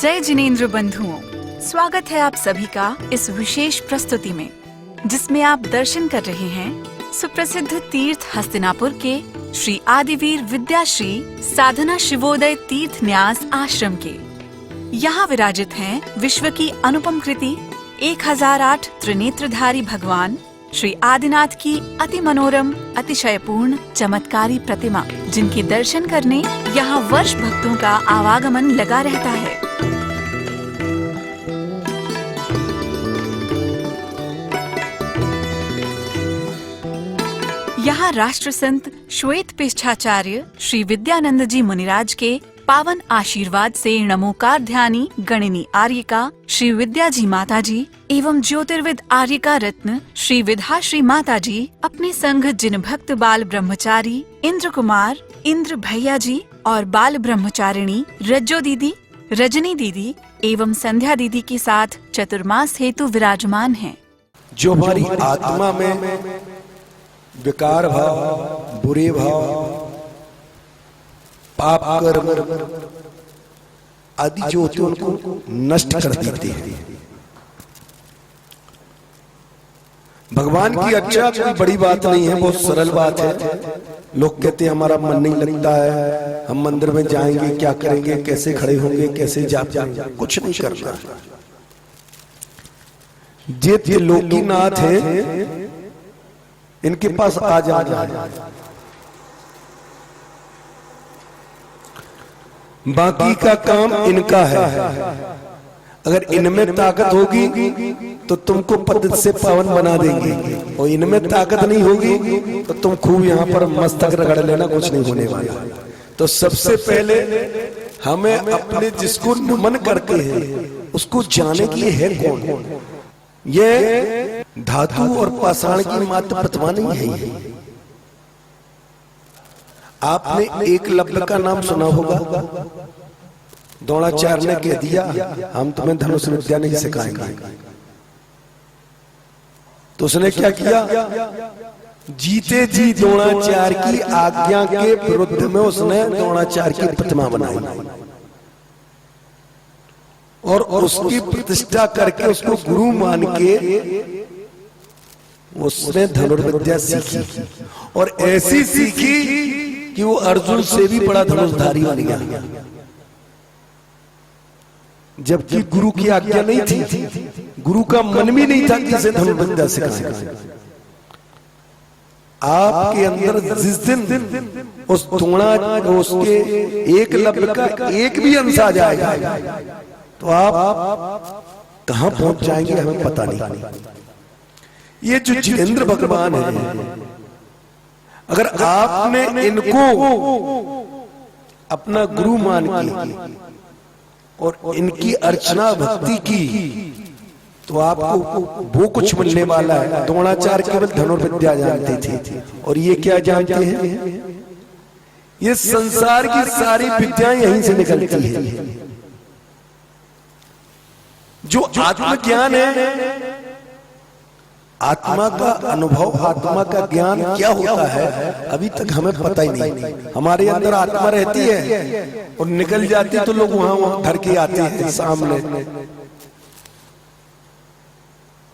जय जिनेंद्र बंधुओं, स्वागत है आप सभी का इस विशेष प्रस्तुति में, जिसमें आप दर्शन कर रहे हैं सुप्रसिद्ध तीर्थ हस्तिनापुर के श्री आदिवीर विद्याश्री साधना शिवोदय तीर्थ न्यास आश्रम के। यहाँ विराजित हैं विश्व की अनुपम कृति 1008 त्रिनेत्रधारी भगवान श्री आदिनाथ की अति मनोरम अतिशयपूर्ण चमत्कारी प्रतिमा, जिनके दर्शन करने यहाँ वर्ष भक्तों का आवागमन लगा रहता है। यहाँ राष्ट्र संत श्वेत पिष्ठाचार्य श्री विद्यानंद जी मुनिराज के पावन आशीर्वाद से नमोकार ध्यानी गणिनी आर्यिका श्री विद्या जी माता जी एवं ज्योतिर्विद आर्यिका रत्न श्री विधाश्री माता जी अपने संग जिन भक्त बाल ब्रह्मचारी इंद्र कुमार, इंद्र भैया जी और बाल ब्रह्मचारिणी रज्जो दीदी, रजनी दीदी एवं संध्या दीदी के साथ चतुर्मास हेतु विराजमान हैं। जो हमारी आत्मा में विकार भाव, बुरे भाव, पाप कर्म आदि जो होते हैं उनको नष्ट कर देते हैं। भगवान की अर्चना कोई बड़ी बात नहीं है, बहुत सरल बात है। लोग कहते हैं हमारा मन नहीं लगता है, हम मंदिर में जाएंगे क्या करेंगे, कैसे खड़े होंगे, कैसे जाप जाएंगे, कुछ नहीं करना। ये लोकीनाथ है, इनके पास आ जाना, बाकी का काम इनका है। अगर इनमें ताकत होगी तो तुमको पद से पावन बना देंगे, और इनमें ताकत नहीं होगी तो तुम खूब यहाँ पर मस्तक रगड़ लेना, कुछ नहीं होने वाला। तो सबसे पहले हमें अपने जिसको नमन करते हैं उसको जाने के लिए है कौन। ये धातु और पाषाण की मात्र प्रतिमा नहीं है। आपने एकलव्य का नाम सुना होगा। द्रोणाचार्य ने कह दिया हम तुम्हें धनुष विद्या नहीं सिखाएंगे, तो उसने क्या किया, जीते जी द्रोणाचार्य की आज्ञा के विरुद्ध में उसने द्रोणाचार्य की प्रतिमा बनाई और उसकी प्रतिष्ठा करके उसको गुरु मान के उसने धनुर्विद्या सीखी, और ऐसी सीखी कि वो अर्जुन से भी बड़ा धनुषधारी बन गया। जबकि गुरु की आज्ञा नहीं थी, गुरु का मन भी नहीं था कि इसे धनुर्विद्या सिखाए। आपके अंदर जिस दिन उस उसके एकलव्य का एक भी अंश आ जाएगा तो आप कहां पहुंच जाएंगे हमें पता नहीं। ये जो जितेंद्र भगवान है, अगर आपने इनको अपना गुरु मान के और इनकी अर्चना भक्ति की तो आपको वो कुछ मिलने वाला है। द्रोणाचार्य केवल धनुर्विद्या जानते थे, और ये क्या जानते हैं, ये संसार की सारी विद्याएं यहीं से निकलती है। जो आत्मज्ञान है, आत्मा का अनुभव, आत्मा का ज्ञान क्या होता है अभी तक हमें पता ही नहीं। हमारे अंदर आत्मा रहती है और निकल जाती है तो लोग वहां धर के आते हैं सामने,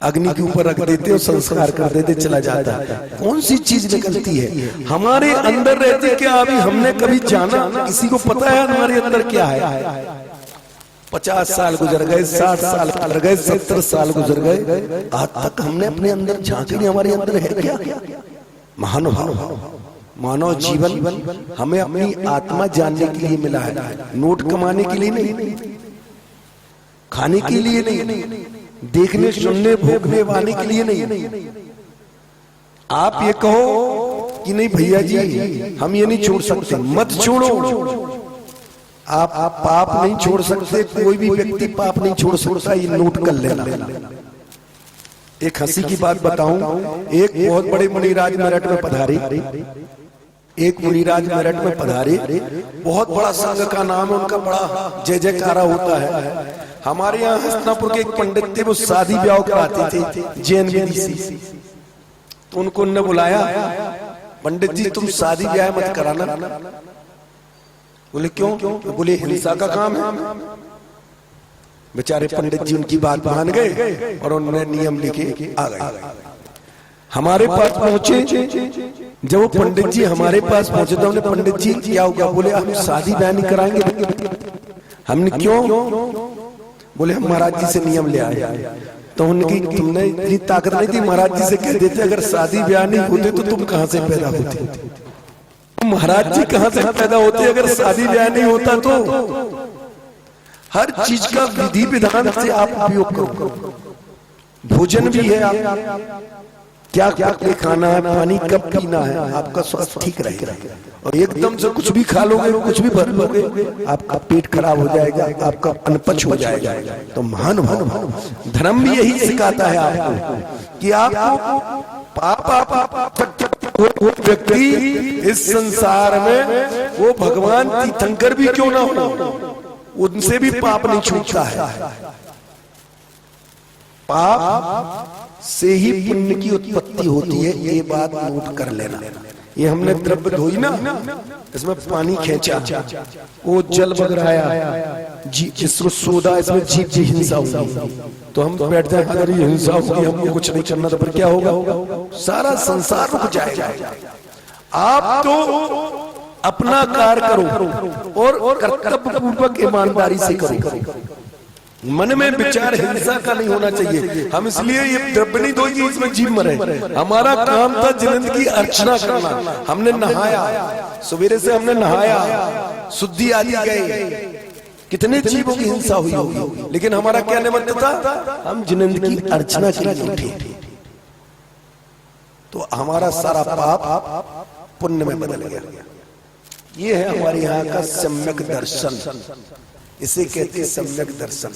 अग्नि के ऊपर रख देते और संस्कार कर देते, चला जाता है। कौन सी चीज निकलती है हमारे अंदर रहती है क्या अभी हमने कभी जाना? किसी को पता है हमारे अंदर क्या है? 50 साल गुजर गए, 60 साल गुजर गए, 70 साल गुजर गए, आज तक हमने अपने अंदर झांकी नहीं हमारे अंदर है क्या? मानव जीवन हमें अपनी आत्मा जानने के लिए मिला है, नोट कमाने के लिए नहीं, खाने के लिए नहीं, देखने सुनने भोगने वाले के लिए नहीं। आप ये कहो कि नहीं भैया जी हम ये नहीं छोड़ सकते, मत छोड़ो। आप पाप नहीं छोड़ सकते, कोई भी व्यक्ति पाप नहीं छोड़ सकता, ये नोट कर लेना। एक हंसी की बात बताऊं, एक बहुत बड़े मुनिराज मेरठ में पधारे, एक मुनिराज मेरठ में पधारे, बहुत बड़ा संघ का नाम है उनका, बड़ा जय जयकारा होता है। हमारे यहाँ हस्तिनापुर के एक पंडित थे, वो शादी ब्याह कराते थे जैन विधि से, तो उनको उन्होंने बुलाया, पंडित जी तुम शादी ब्याह मत कराना। बोले क्यों? बोले हिंसा का काम है। बेचारे पंडित जी उनकी बात मान गए और उन्होंने नियम लिखे आ गए। हमारे पास पहुंचे, जब वो पंडित जी हमारे पास पहुंचे तो हमने, पंडित जी क्या होगा? बोले हम शादी ब्याह नहीं कराएंगे। हमने क्यों? बोले हम महाराज जी से नियम ले आए। तो उनकी, तुमने इतनी ताकत नहीं थी, महाराज जी से कह देते अगर शादी ब्याह नहीं होते तो तुम कहां से पैदा होते? महाराज जी कहां से पैदा होते अगर शादी ब्याह नहीं होता? तो हर चीज का विधि विधान से आप उपयोग करो। भोजन भी है, आप क्या क्या खाना है, पानी कब पीना है, आपका स्वास्थ्य ठीक रहेगा। और एकदम से कुछ भी खा लोगे, कुछ भी भर लोगे, आपका पेट खराब हो जाएगा, आपका अनपच हो जाएगा। तो महान धर्म भी यही सिखाता है आपको कि आपको पाप वो व्यक्ति इस संसार में, वो भगवान तीर्थंकर भी क्यों ना हो, उनसे भी पाप नहीं छूटता है। पाप से ही पुण्य की उत्पत्ति होती है, ये बात नोट कर लेना। ये हमने द्रव्य धोई ना, इसमें पानी खींचा, वो जल बग रहा है, जिसको सोदा, इसमें जीव की हिंसा होगी। तो हम बैठ जाए अगर ये हिंसा होगी, हमको कुछ नहीं करना, तो फिर क्या होगा? सारा संसार रुक जाएगा। आप तो अपना कार्य करो और कर्तव्य पूर्वक ईमानदारी से करो। मन में विचार हिंसा का नहीं होना चाहिए। हम इसलिए ये द्रव्य नहीं धोएंगे इसमें जीव मरे। हमारा काम था जिनंद की अर्चना करना। हमने नहाया, सवेरे से हमने नहाया, शुद्धि आदि गए, कितने जीवों की हिंसा हुई होगी, लेकिन हमारा क्या निमित्त था? हम जिनंद की अर्चना के लिए उठे, तो हमारा सारा पाप पुण्य में बदल गया। ये है हमारे यहाँ का सम्यक दर्शन, इसे कहते हैं सम्यक दर्शन।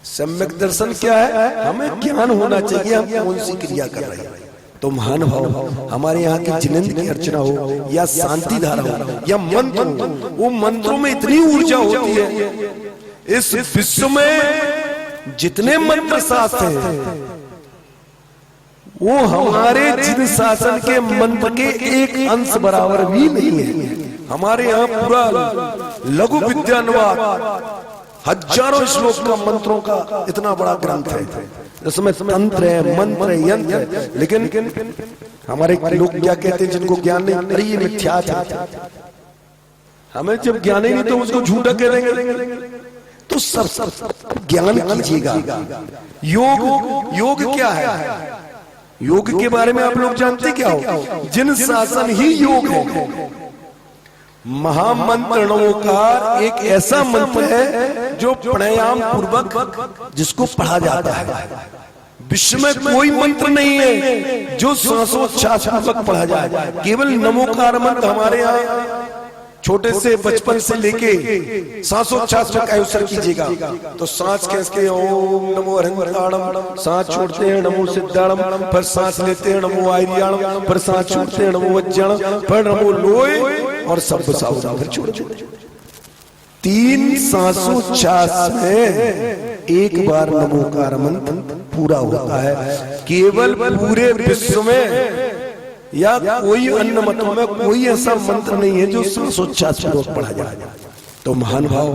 सम्यक दर्शन क्या है? हमें ज्ञान होना चाहिए हम कौन सी क्रिया कर रहे हैं। तो महान भाव हमारे यहाँ की जिनंद की अर्चना हो या शांति धारा हो या मंत्र हो, वो मंत्रों में इतनी ऊर्जा होती है। इस विश्व में जितने मंत्र शास्त्र हैं, वो हमारे जिन शासन के मंत्र के एक अंश बराबर भी नहीं है। हमारे यहाँ पूरा लघु विद्यानुवाद, हजारों श्लोक का मंत्रों का इतना बड़ा ग्रंथ है, जिसमें तंत्र है, मंत्र है, यंत्र है। लेकिन हमारे लोग क्या कहते हैं जिनको ज्ञान नहीं, अरे ये मिथ्या है। हमें जब ज्ञान ही नहीं तो उसको झूठा कह देंगे। तो सब ज्ञान कीजिएगा। योग क्या है? योग के बारे में आप लोग जानते क्या हो? जिन शासन ही योग है। महामंत्र नमोकार एक ऐसा मंत्र है जो प्राणायाम पूर्वक जिसको पढ़ा जाता है। विश्व में कोई मंत्र नहीं है जो श्वासोच्छ्वास पूर्वक पढ़ा जाए। केवल नमोकार मंत्र हमारे यहाँ छोटे से बचपन से लेके सांसोच्छ्वास तक आयुष्य कीजिएगा। तो सांस खींच के ओम नमो अरहंताणम, सांस छोड़ते हैं नमो सिद्धाणम, फिर सांस लेते हैं नमो आर्याणम, फिर सांस छोड़ते हैं नमो वज्रणम, फिर नमो लोय और सब सावधान, फिर छोड़। 3 सांसोच्छ्वास में एक बार नमोकार मंत्र पूरा होता है। केवल पूरे विश्व में या कोई अन्य मतों में कोई ऐसा मंत्र नहीं है जो सांसोच्छ्वास पूर्वक पढ़ा जाए। तो महान भाव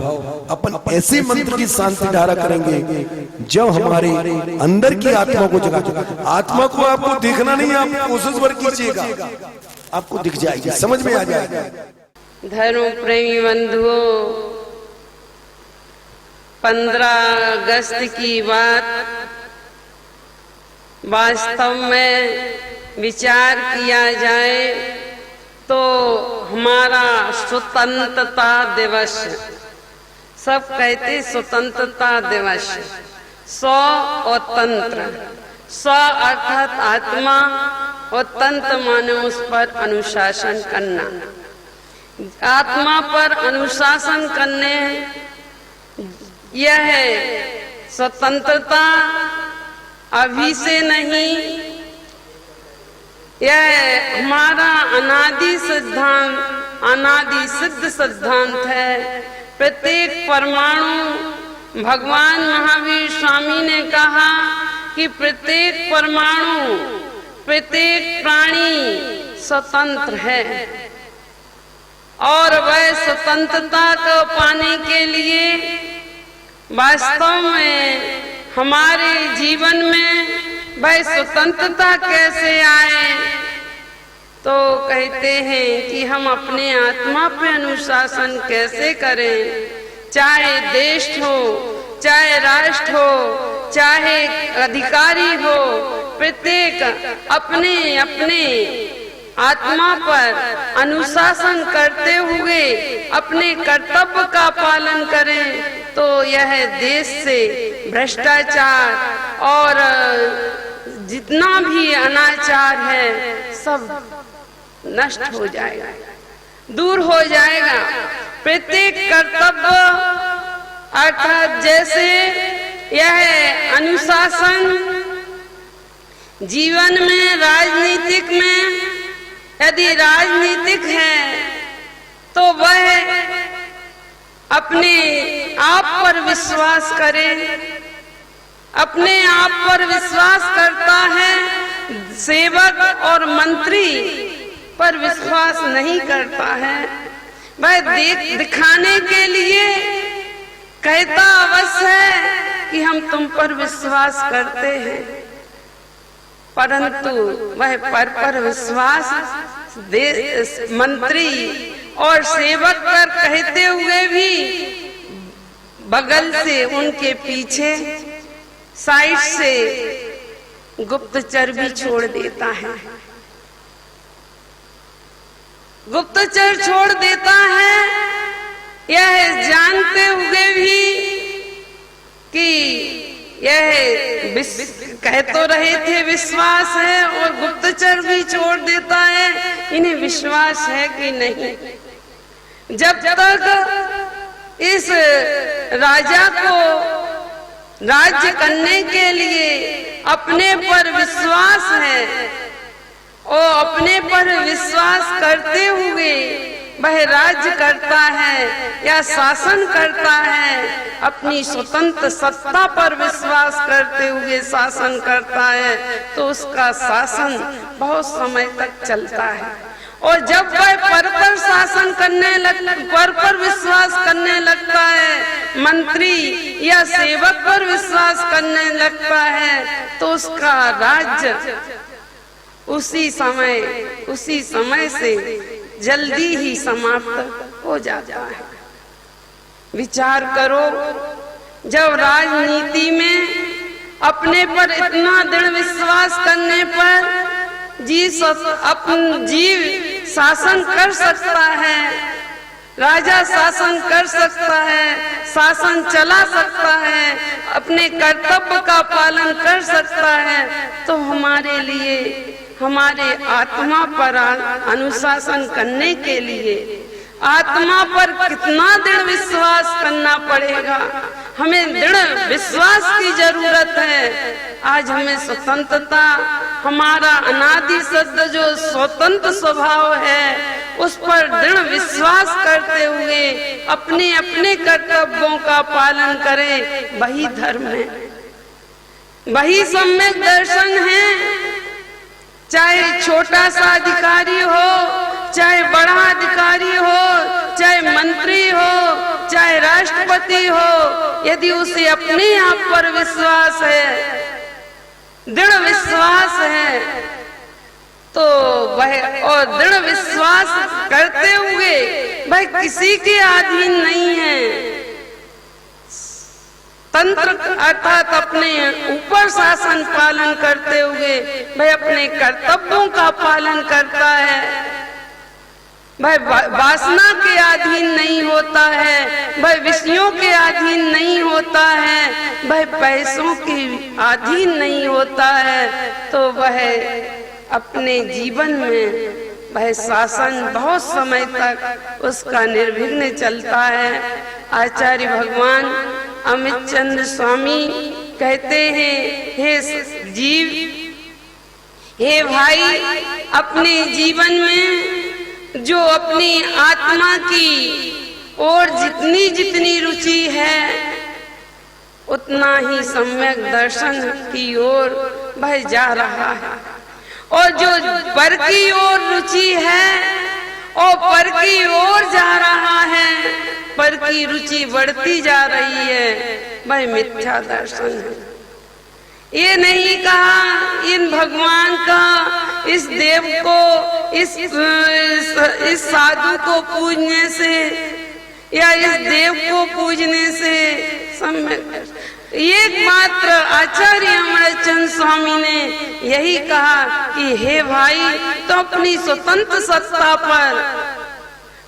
अपन ऐसे मंत्र की शांति धारा करेंगे जब हमारे अंदर की आत्मा को जगा। आत्मा को आपको देखना नहीं, आप कोशिश भर कीजिएगा, आपको दिख जाएगी, समझ में आ जाएगा। धर्म प्रेमी बंधुओं, 15 अगस्त की बात वास्तव में विचार किया जाए तो हमारा स्वतंत्रता दिवस, सब कहते स्वतंत्रता दिवस, स्व और तंत्र, स्व अर्थात आत्मा और तंत्र माने उस पर अनुशासन करना। आत्मा पर अनुशासन करने, यह स्वतंत्रता अभी से नहीं, यह हमारा अनादि सिद्धांत, अनादि सिद्ध सिद्धांत है। प्रत्येक परमाणु, भगवान महावीर स्वामी ने कहा कि प्रत्येक परमाणु, प्रत्येक प्राणी स्वतंत्र है और वह स्वतंत्रता को पाने के लिए वास्तव में हमारे जीवन में वह स्वतंत्रता कैसे आए, तो कहते हैं कि हम अपने आत्मा पे अनुशासन कैसे करें। चाहे देश हो, चाहे राष्ट्र हो, चाहे अधिकारी हो, प्रत्येक अपने अपने आत्मा पर अनुशासन करते हुए अपने कर्तव्य का पालन करें, तो यह देश से भ्रष्टाचार और जितना भी अनाचार है सब नष्ट हो जाएगा, दूर हो जाएगा। प्रत्येक कर्तव्य अर्थात जैसे यह अनुशासन जीवन में, राजनीतिक में यदि राजनीतिक है तो वह अपने आप पर विश्वास करे, अपने आप पर विश्वास करता है, सेवक और मंत्री पर विश्वास नहीं करता है। वह दिखाने के लिए कहता अवश्य है कि हम तुम पर विश्वास करते हैं, परंतु वह पर विश्वास मंत्री और सेवक पर कहते हुए भी बगल से उनके पीछे साइड से गुप्तचर भी छोड़ देता है, गुप्तचर छोड़ देता है, यह जानते हुए भी कि यह कह तो रहे थे विश्वास है और गुप्तचर भी छोड़ देता है, इन्हें विश्वास है कि नहीं। जब तक इस राजा को राज्य करने के लिए अपने पर विश्वास है और अपने पर विश्वास करते हुए वह राज्य करता है या शासन करता है, अपनी स्वतंत्र सत्ता पर विश्वास करते हुए शासन करता है, तो उसका शासन बहुत समय तक चलता है। और जब वह पर शासन करने पर विश्वास करने लगता है, मंत्री या सेवक पर विश्वास करने लगता है, तो उसका राज्य उसी समय से जल्दी ही समाप्त हो जाता है। विचार करो, जब राजनीति में अपने पर इतना दृढ़ विश्वास करने पर जीव शासन कर सकता है, राजा शासन कर सकता है, शासन चला सकता है, अपने कर्तव्य का पालन कर सकता है, तो हमारे लिए हमारे आत्मा पर अनुशासन करने के लिए आत्मा पर कितना दृढ़ विश्वास करना पड़ेगा। हमें दृढ़ विश्वास की जरूरत है। आज हमें स्वतंत्रता, हमारा अनादि सिद्ध जो स्वतंत्र स्वभाव है, उस पर दृढ़ विश्वास करते हुए अपने अपने कर्तव्यों का पालन करें। वही धर्म है, वही सम्यक दर्शन है। चाहे छोटा सा अधिकारी हो, चाहे बड़ा अधिकारी हो, चाहे मंत्री हो, चाहे राष्ट्रपति हो, यदि उसे अपने आप पर विश्वास है, दृढ़ विश्वास है, तो वह और दृढ़ विश्वास करते हुए वह किसी के अधीन नहीं है। तंत्र अर्थात अपने ऊपर शासन पालन करते हुए वह अपने कर्तव्यों का पालन करता है। वह वासना के अधीन नहीं होता है, वह विषयों के अधीन नहीं होता है, वह पैसों के अधीन नहीं होता है, तो वह अपने जीवन में वह शासन बहुत समय तक उसका निर्विघ्न चलता है। आचार्य भगवान अमित चंद्र स्वामी कहते हैं, हे जीव, हे भाई, अपने जीवन में जो अपनी आत्मा की ओर जितनी जितनी रुचि है, उतना ही सम्यक दर्शन की ओर वह जा रहा है। और जो पर की ओर रुचि है, और पर की ओर जा रहा है, पर की रुचि बढ़ती जा रही है, वह मिथ्या दर्शन है। ये नहीं कहा इन भगवान का, इस देव को, इस साधु को पूजने से या इस देव को पूजने से सम्यक। एकमात्र आचार्य अमरचंद स्वामी ने यही कहा कि हे भाई, तो अपनी स्वतंत्र सत्ता पर,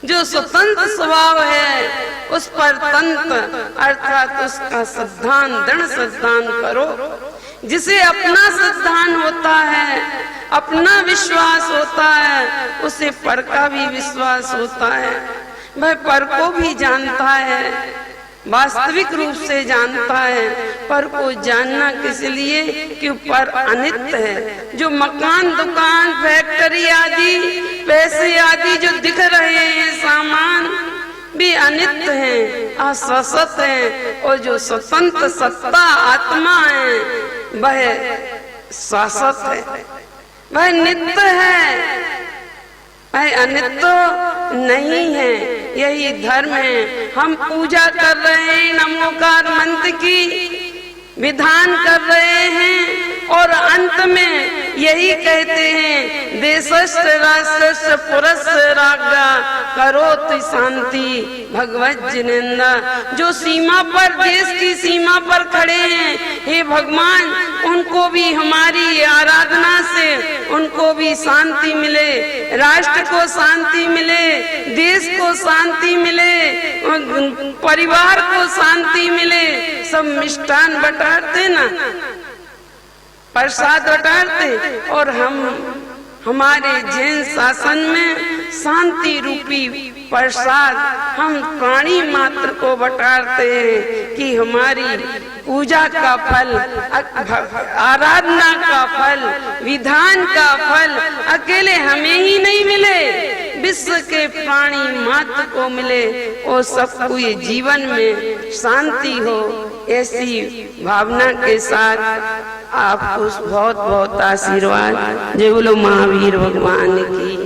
जो स्वतंत्र स्वभाव है, उस पर तंत्र अर्थात उसका सिद्धांत, दृढ़ सिद्धांत करो। जिसे अपना सिद्धांत होता है, अपना विश्वास होता है, उसे पर का भी विश्वास होता है। वह पर को भी जानता है, वास्तविक रूप से जानता है। पर को जानना किस लिए? कि पर अनित्य है। जो मकान, दुकान, फैक्ट्री आदि, पैसे आदि जो दिख रहे हैं सामान, भी अनित्य हैं, अशाश्वत हैं। और जो स्वतंत्र सत्ता आत्मा है, वह शाश्वत है, वह नित्य है, वह अनित्य नहीं है। यही धर्म है। हम पूजा कर रहे हैं, नमोकार मंत्र की विधान कर रहे हैं, और अंत में यही कहते हैं, देशस्थ राष्ट्रस्थ पुरस्थ राज्ञा करोत शांति भगवत जिनेन्द्र। जो सीमा पर, देश की सीमा पर खड़े हैं, हे भगवान, उनको भी हमारी आराधना से उनको भी शांति मिले, राष्ट्र को शांति मिले, देश को शांति मिले, परिवार को शांति मिले। सब मिष्ठान बटाते ना, प्रसाद बटाते, और हमारे जैन शासन में शांति रूपी प्रसाद हम प्राणी मात्र को बटाते हैं कि हमारी पूजा का फल, आराधना का फल, विधान का फल अकेले हमें ही नहीं मिले, विश्व के प्राणी मात्र को मिले, और सबको ये जीवन में शांति हो। ऐसी भावना के साथ आपको बहुत बहुत आशीर्वाद। जय बोलो महावीर भगवान की।